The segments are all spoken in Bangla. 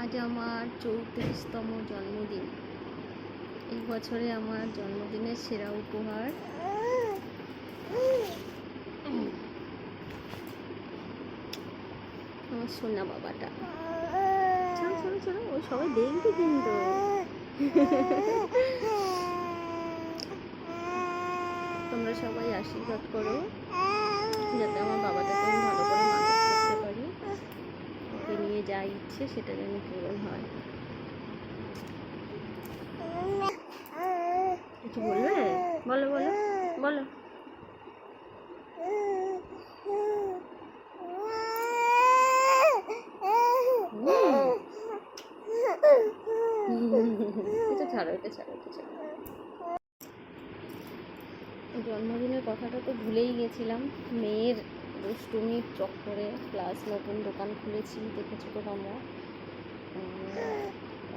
আজ আমার 34তম জন্মদিন। এই বছরে আমার জন্মদিনের সেরা উপহার আমার সোনা বাবাটা। চলো চলো চলো, ওই সবাই দেখবে কিন্তু। তোমরা সবাই আশীর্বাদ করো যাতে আমার বাবাটাকে আমি ভালো করে মানুষ করতে পারি, ওকে নিয়ে যা ইচ্ছে সেটা যেন পূরণ হয়। কিছু বলবে? বলো বলো বলো। এটা ছাড়ো, এটা ছাড়ো, এটা ছাড়ো। জন্মদিনের কথাটা তো ভুলেই গেছিলাম। মেয়ের দুষ্টুমির চক্করে প্লাস নতুন দোকান খুলেছি, দেখেছো তো তোমরা।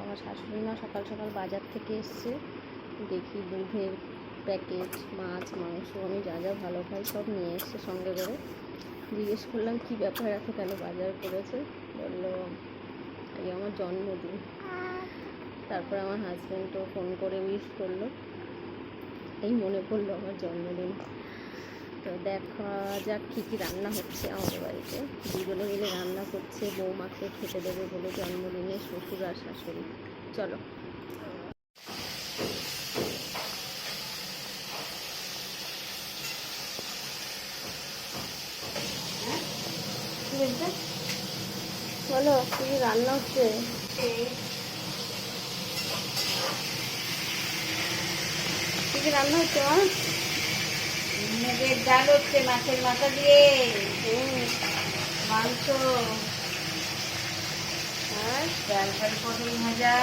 আমার শাশুড়ি মা সকাল সকাল বাজার থেকে এসছে, দেখি দুধের প্যাকেট, মাছ, মাংস, আমি যা যা ভালো খাই সব নিয়ে এসছে সঙ্গে করে। জিজ্ঞেস করলাম কী ব্যাপার, এত কেন বাজার করেছে? বললো এই আমার জন্মদিন। তারপর আমার হাজব্যান্ডও ফোন করে উইশ করলো, এই মনে পড়লো আমার জন্মদিন। তো দেখা যাক কী কী রান্না হচ্ছে আমাদের বাড়িতে। দুজনে মিলে রান্না করছে, বৌমাকে খেতে দেবে বলে জন্মদিনে, শ্বশুর আর শাশুড়ি। চলো। বলো কী রান্না হচ্ছে? কী কী রান্না হচ্ছে মা? মুগের ডাল হচ্ছে মাছের মাথা দিয়ে, মাংস, আর ডালপাড়ি পটল ভাজা,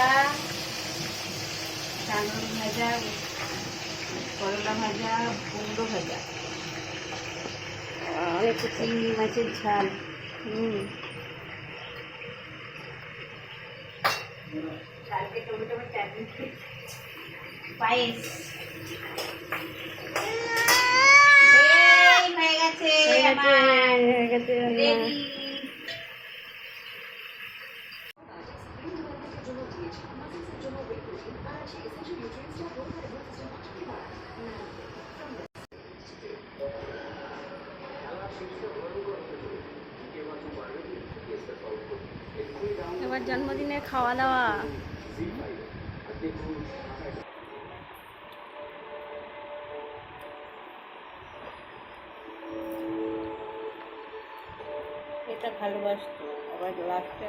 চাঙড়ি ভাজা, করলা ভাজা, কুমড়ো ভাজা, আর একটু চিংড়ি মাছের ঝাল। কালকে টমেটো চাটনি, পায়েস হয়ে গেছে। এবার জন্মদিনে খাওয়া দাওয়া। এটা ভালোবাসতো, আবার লাস্টে